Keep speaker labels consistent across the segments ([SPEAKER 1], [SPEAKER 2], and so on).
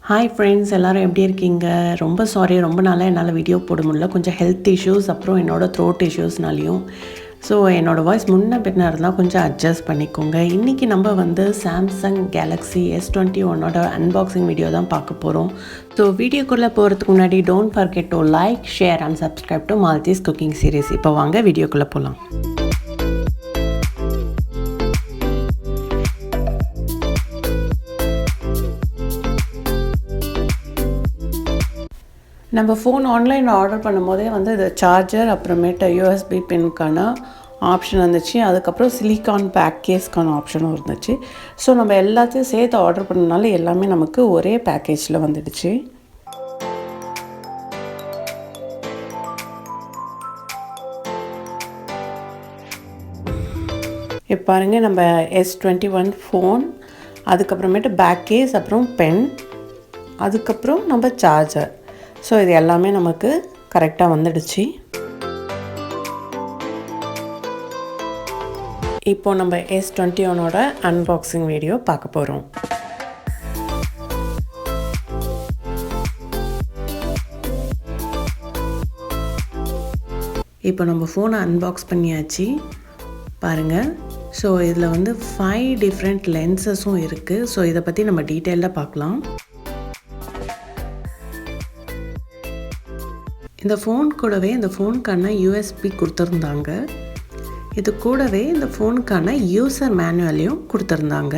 [SPEAKER 1] Hi friends, எல்லோரும் எப்படி இருக்கீங்க? ரொம்ப சாரி, ரொம்ப நாளாக என்னால் வீடியோ போட முடியல. கொஞ்சம் ஹெல்த் இஷ்யூஸ், அப்புறம் என்னோடய த்ரோட் இஷ்யூஸ்னாலையும். ஸோ என்னோடய வாய்ஸ் முன்ன பின்ன இருந்தால் கொஞ்சம் அட்ஜஸ்ட் பண்ணிக்கோங்க. இன்றைக்கி நம்ம வந்து Samsung Galaxy S21 unboxing video தான் பார்க்க போகிறோம். ஸோ வீடியோக்குள்ளே போகிறதுக்கு முன்னாடி don't forget to like, share and subscribe to Maldives cooking series. இப்போ வாங்க வீடியோக்குள்ளே போகலாம். நம்ம ஃபோன் ஆன்லைனில் ஆர்டர் பண்ணும்போதே வந்து இது சார்ஜர், அப்புறமேட்டு USB பின்னுக்கான ஆப்ஷன் இருந்துச்சு. அதுக்கப்புறம் சிலிக்கான் பேக் கேஸ்க்கான ஆப்ஷனும் இருந்துச்சு. ஸோ நம்ம எல்லாத்தையும் சேர்த்து ஆர்டர் பண்ணனால எல்லாமே நமக்கு ஒரே பேக்கேஜில் வந்துடுச்சு. இப்போ பாருங்கள், நம்ம S21 ஃபோன், அதுக்கப்புறமேட்டு பேக் கேஸ், அப்புறம் பென், அதுக்கப்புறம் நம்ம சார்ஜர். ஸோ இது எல்லாமே நமக்கு கரெக்டாக வந்துடுச்சு. இப்போது நம்ம S21 அன்பாக்சிங் வீடியோ பார்க்க போகிறோம். இப்போ நம்ம ஃபோனை அன்பாக்ஸ் பண்ணியாச்சு. பாருங்கள், ஸோ இதில் வந்து 5 டிஃப்ரெண்ட் லென்சஸும் இருக்குது. ஸோ இதை பற்றி நம்ம டீட்டெயிலாக பார்க்கலாம். இந்த ஃபோன் கூடவே இந்த ஃபோனுக்கான USB கொடுத்துருந்தாங்க. இது கூடவே இந்த ஃபோனுக்கான யூசர் மேனுவலையும் கொடுத்துருந்தாங்க.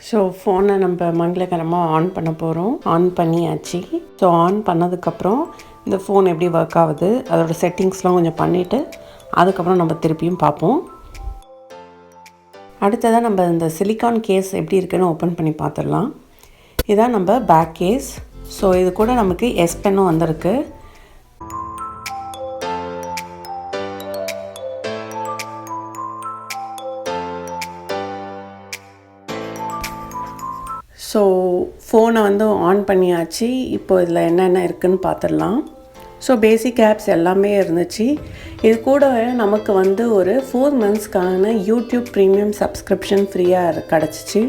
[SPEAKER 1] ஸோ ஃபோனை நம்ம மங்களகரமாக ஆன் பண்ண போகிறோம். ஆன் பண்ணியாச்சு. ஸோ ஆன் பண்ணதுக்கப்புறம் இந்த ஃபோன் எப்படி ஒர்க் ஆகுது, அதோட செட்டிங்ஸ்லாம் கொஞ்சம் பண்ணிவிட்டு அதுக்கப்புறம் நம்ம திருப்பியும் பார்ப்போம். அடுத்ததாக நம்ம இந்த சிலிக்கான் கேஸ் எப்படி இருக்குன்னு ஓப்பன் பண்ணி பார்த்துடலாம். இதுதான் நம்ம பேக் கேஸ். ஸோ இது கூட நமக்கு S பென்னும் வந்திருக்கு. ஸோ ஃபோனை வந்து ஆன் பண்ணியாச்சு. இப்போ இதில் என்னென்ன இருக்குதுன்னு பார்த்துடலாம். ஸோ பேசிக் ஆப்ஸ் எல்லாமே இருந்துச்சு. இது கூட நமக்கு வந்து ஒரு 4 monthsக்கான யூடியூப் ப்ரீமியம் சப்ஸ்கிரிப்ஷன் ஃப்ரீயாக கிடச்சிச்சு.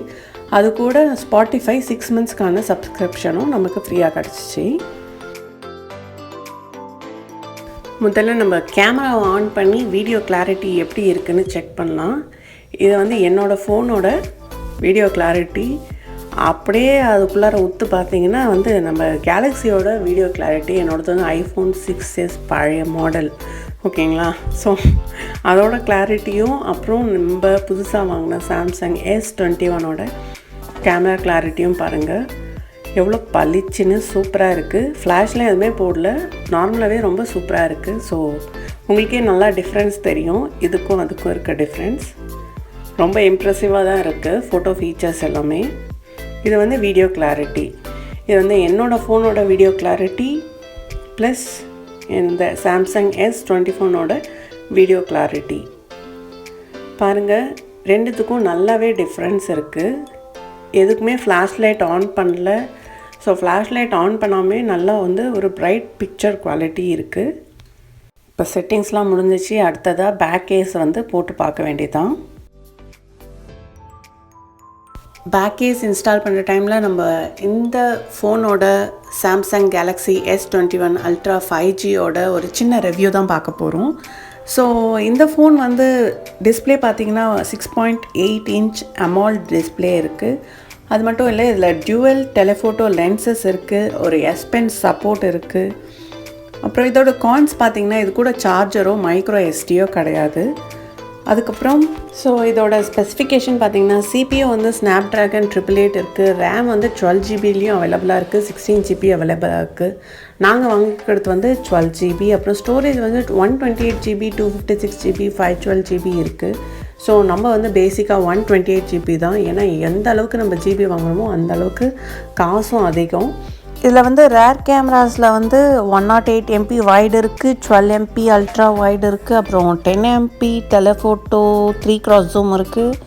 [SPEAKER 1] அது கூட Spotify 6 monthsக்கான சப்ஸ்கிரிப்ஷனும் நமக்கு ஃப்ரீயாக கிடச்சிச்சு. முதல்ல நம்ம கேமராவை ஆன் பண்ணி வீடியோ கிளாரிட்டி எப்படி இருக்குதுன்னு செக் பண்ணலாம். இது வந்து என்னோடய ஃபோனோட வீடியோ கிளாரிட்டி. அப்படியே அதுக்குள்ளார உத்து பார்த்தீங்கன்னா வந்து நம்ம கேலக்ஸியோட வீடியோ கிளாரிட்டி. என்னோடது வந்து iPhone 6s பழைய மாடல், ஓகேங்களா? ஸோ அதோட கிளாரிட்டியும், அப்புறம் நம்ம புதுசாக வாங்கின சாம்சங் S21 கேமரா கிளாரிட்டியும் பாருங்கள் எவ்வளோ பளிச்சுன்னு சூப்பராக இருக்குது. ஃப்ளாஷ்லாம் எதுவுமே போடல, நார்மலாகவே ரொம்ப சூப்பராக இருக்குது. ஸோ உங்களுக்கே நல்லா டிஃப்ரென்ஸ் தெரியும். இதுக்கும் அதுக்கும் இருக்க டிஃப்ரென்ஸ் ரொம்ப இம்ப்ரெசிவாக தான் இருக்குது. ஃபோட்டோ ஃபீச்சர்ஸ் எல்லாமே. இது வந்து வீடியோ கிளாரிட்டி. இது வந்து என்னோடய ஃபோனோட வீடியோ கிளாரிட்டி ப்ளஸ் இந்த சாம்சங் S21 வீடியோ கிளாரிட்டி. பாருங்கள், ரெண்டுத்துக்கும் நல்லாவே டிஃப்ரென்ஸ் இருக்குது. எதுக்குமே ஃப்ளாஷ் லைட் ஆன் பண்ணல. ஸோ ஃப்ளாஷ் லைட் ஆன் பண்ணாமே நல்லா வந்து ஒரு பிரைட் பிக்சர் குவாலிட்டி இருக்குது. இப்போ செட்டிங்ஸ்லாம் முடிஞ்சிச்சு. அடுத்ததாக பேக் கேஸ் வந்து போட்டு பார்க்க வேண்டியதான். பேக் கேஸ் இன்ஸ்டால் பண்ணுற டைமில் நம்ம இந்த ஃபோனோட சாம்சங் கேலக்ஸி S21 Ultra 5Gயோட ஒரு சின்ன ரிவ்யூ தான் பார்க்க போகிறோம். ஸோ இந்த ஃபோன் வந்து டிஸ்பிளே பார்த்திங்கன்னா 6.8 inch AMOLED டிஸ்பிளே இருக்குது. அது மட்டும் இல்லை, இதில் டியூவல் டெலிஃபோட்டோ லென்சஸ் இருக்குது, ஒரு S பென் சப்போர்ட் இருக்குது. அப்புறம் இதோட கான்ஸ் பார்த்திங்கன்னா இது கூட சார்ஜரோ மைக்ரோ SDயோ கிடையாது. அதுக்கப்புறம் ஸோ இதோட ஸ்பெசிஃபிகேஷன் பார்த்திங்கன்னா CPU வந்து Snapdragon 888 இருக்குது. ரேம் வந்து 12 GBலேயும் அவைலபிளாக இருக்குது, 16 GB அவைலபிளாக இருக்குது. நாங்கள் வாங்கிக்கிறது வந்து 12 GB. அப்புறம் ஸ்டோரேஜ் வந்து 128 GB, 256 GB, 512 GB இருக்குது. ஸோ நம்ம வந்து பேசிக்காக 128 GB தான். ஏன்னா எந்த அளவுக்கு நம்ம GB வாங்குறோமோ அந்த அளவுக்கு காசும் அதிகம். இதில் வந்து ரேர் கேமராஸில் வந்து 108 MP வைடு இருக்குது, 12 MP அல்ட்ரா வைடு இருக்குது, அப்புறம் 10 MP டெலஃபோட்டோ 3x ஜூம் இருக்குது.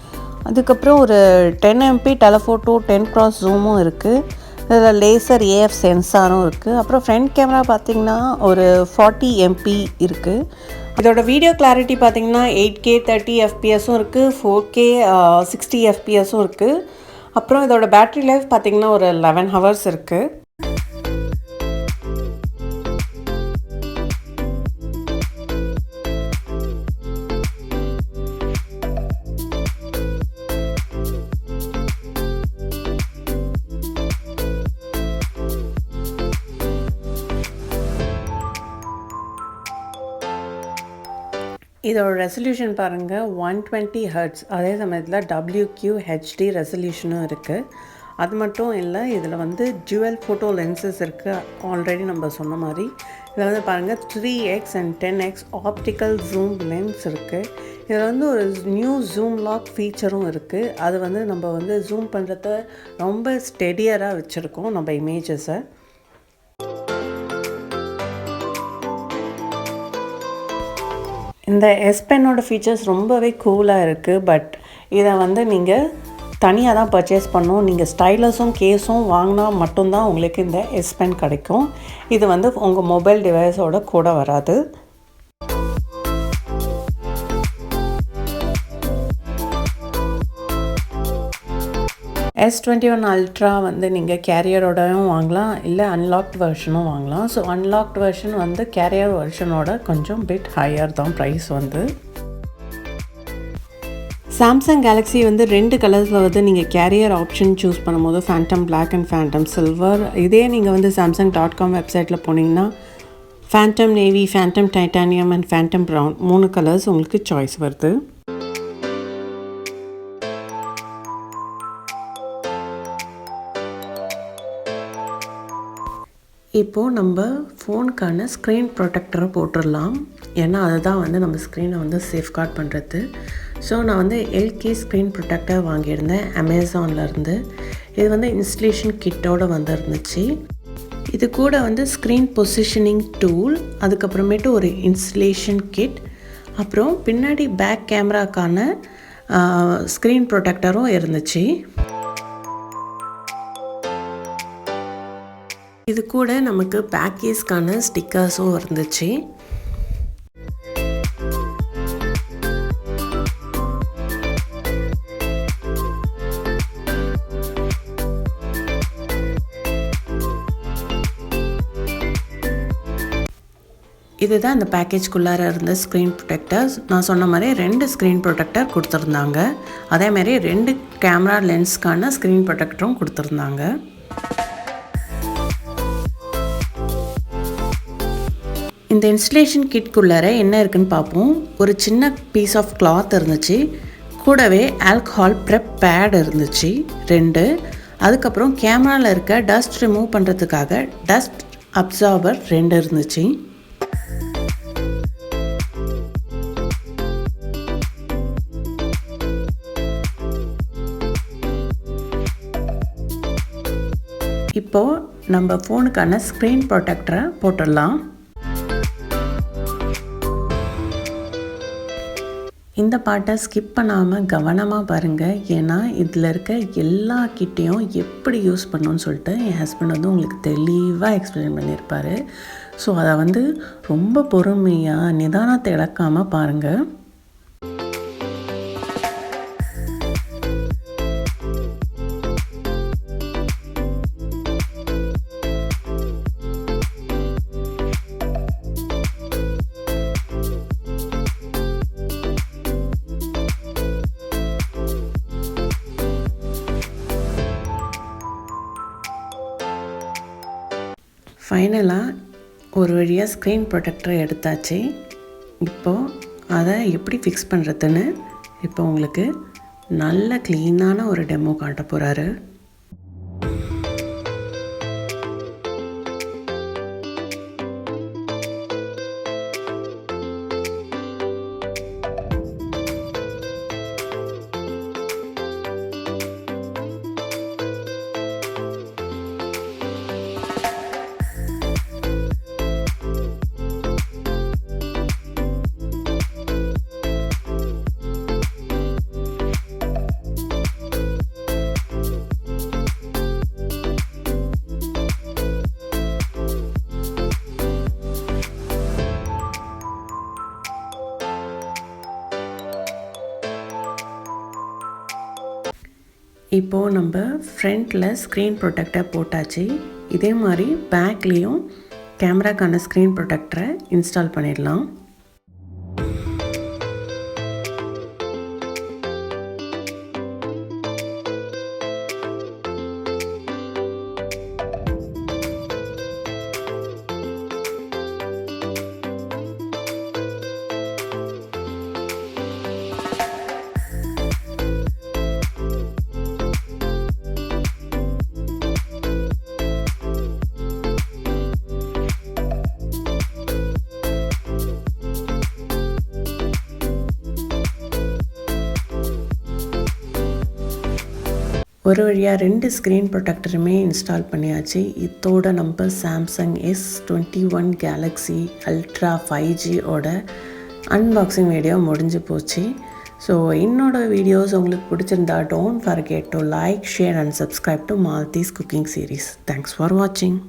[SPEAKER 1] அதுக்கப்புறம் ஒரு 10 MP டெலஃபோட்டோ 10x ஜூமும் இருக்குது. இதில் லேசர் ஏஎஃப் சென்சாரும் இருக்குது. அப்புறம் ஃப்ரண்ட் கேமரா பார்த்திங்கன்னா ஒரு 40 MP இருக்குது. இதோட வீடியோ கிளாரிட்டி பார்த்திங்கன்னா 8K 30 fpsம் இருக்குது, 4K 60 fpsம் இருக்குது. அப்புறம் இதோட பேட்ரி லைஃப் பார்த்திங்கன்னா ஒரு 11 hours இருக்குது. இதோட ரெசல்யூஷன் பாருங்கள் 120 Hz. அதே சமயத்தில் WQHD ரெசல்யூஷனும் இருக்குது. அது மட்டும் இல்லை, இதில் வந்து ஜுவல் ஃபோட்டோ லென்சஸ் இருக்குது. ஆல்ரெடி நம்ம சொன்ன மாதிரி இதில் வந்து பாருங்கள் 3x and 10x optical zoom lens இருக்குது. இதில் வந்து ஒரு நியூ ஜூம் லாக் ஃபீச்சரும் இருக்குது. அது வந்து நம்ம வந்து ஜூம் பண்ணுறத ரொம்ப ஸ்டெடியராக வச்சுருக்கோம் நம்ம இமேஜஸை. இந்த S Penோட ஃபீச்சர்ஸ் ரொம்பவே கூலாக இருக்குது. பட் இதை வந்து நீங்கள் தனியாக தான் பர்ச்சேஸ் பண்ணணும். நீங்கள் ஸ்டைலஸும் கேஸும் வாங்கினா மட்டும்தான் உங்களுக்கு இந்த S Pen கிடைக்கும். இது வந்து உங்கள் மொபைல் டிவைஸோட கூட வராது. S21 Ultra வந்து நீங்கள் கேரியரோடையும் வாங்கலாம், இல்லை அன்லாக்ட் வெர்ஷனும் வாங்கலாம். ஸோ அன்லாக்ட் வெர்ஷன் வந்து கேரியர் வெர்ஷனோட கொஞ்சம் பிட் ஹையர் தான் ப்ரைஸ் வந்து. சாம்சங் கேலக்ஸி வந்து 2 கலர்ஸில் வந்து நீங்கள் கேரியர் ஆப்ஷன் சூஸ் பண்ணும்போது phantom black and phantom silver. இதே நீங்கள் வந்து samsung.com வெப்சைட்டில் போனீங்கன்னா phantom navy, phantom titanium and phantom brown 3 colours உங்களுக்கு சாய்ஸ் வருது. இப்போது நம்ம ஃபோனுக்கான ஸ்க்ரீன் ப்ரொடெக்டரை போட்டுடலாம். ஏன்னா அதுதான் வந்து நம்ம ஸ்க்ரீனை வந்து சேஃப்கார்ட் பண்ணுறது. ஸோ நான் வந்து LK ஸ்க்ரீன் ப்ரொடெக்டர் வாங்கியிருந்தேன் அமேசான்லேருந்து. இது வந்து இன்ஸ்டலேஷன் கிட்டோடு வந்துருந்துச்சு. இது கூட வந்து ஸ்க்ரீன் பொசிஷனிங் டூல், அதுக்கப்புறமேட்டு ஒரு இன்ஸ்டலேஷன் கிட், அப்புறம் பின்னாடி பேக் கேமராக்கான ஸ்க்ரீன் ப்ரொடெக்டரும் இருந்துச்சு. இது கூட நமக்கு பேக்கேஜ்க்கான ஸ்டிக்கர்ஸும் இருந்துச்சு. இதுதான் இந்த பேக்கேஜ்குள்ளார இருந்த ஸ்க்ரீன் ப்ரொடெக்டர்ஸ். நான் சொன்ன மாதிரி 2 ஸ்க்ரீன் ப்ரொடெக்டர் கொடுத்துருந்தாங்க. அதேமாதிரி 2 கேமரா லென்ஸ்க்கான ஸ்க்ரீன் ப்ரொடெக்டரும் கொடுத்துருந்தாங்க. இந்த இன்ஸ்டலேஷன் கிட்குள்ளார என்ன இருக்குன்னு பார்ப்போம். ஒரு சின்ன பீஸ் ஆஃப் கிளாத் இருந்துச்சு, கூடவே ஆல்கஹால் ப்ரெப் பேட் இருந்துச்சு 2. அதுக்கப்புறம் கேமராவில் இருக்க டஸ்ட் ரிமூவ் பண்ணுறதுக்காக டஸ்ட் அப்சார்பர் 2 இருந்துச்சு. இப்போது நம்ம ஃபோனுக்கான ஸ்க்ரீன் ப்ரொடெக்டரை போட்டுடலாம். இந்த பாட்டை ஸ்கிப் பண்ணாமல் கவனமாக பாருங்கள். ஏன்னா இதில் இருக்க எல்லா கிட்டையும் எப்படி யூஸ் பண்ணணும்னு சொல்லிட்டு என் ஹஸ்பண்ட் வந்து உங்களுக்கு தெளிவாக எக்ஸ்பிளைன் பண்ணியிருப்பார். ஸோ அதை வந்து ரொம்ப பொறுமையாக நிதானத்தை இழக்காமல் பாருங்கள். ஃபைனலாக ஒரு வழியாக ஸ்க்ரீன் ப்ரொடெக்டரை எடுத்தாச்சு. இப்போது அதை எப்படி ஃபிக்ஸ் பண்ணுறதுன்னு இப்போ உங்களுக்கு நல்ல க்ளீனான ஒரு டெமோ காட்ட போகிறாரு. இப்போது நம்ம ஃப்ரண்ட்டில் ஸ்க்ரீன் ப்ரொடெக்டர் போட்டாச்சு. இதே மாதிரி பேக்லேயும் கேமராக்கான ஸ்க்ரீன் ப்ரொடெக்டரை இன்ஸ்டால் பண்ணிடலாம். ஒரு வழியாக 2 ஸ்க்ரீன் ப்ரொடெக்டருமே இன்ஸ்டால் பண்ணியாச்சு. இதோட நம்ம Samsung S21 Galaxy Ultra 5G ஓட அன்பாக்சிங் வீடியோ முடிஞ்சு போச்சு. ஸோ என்னோடய வீடியோஸ் உங்களுக்கு பிடிச்சிருந்தா don't forget to like, share and subscribe to Maldives cooking series. Thanks for வாட்சிங்.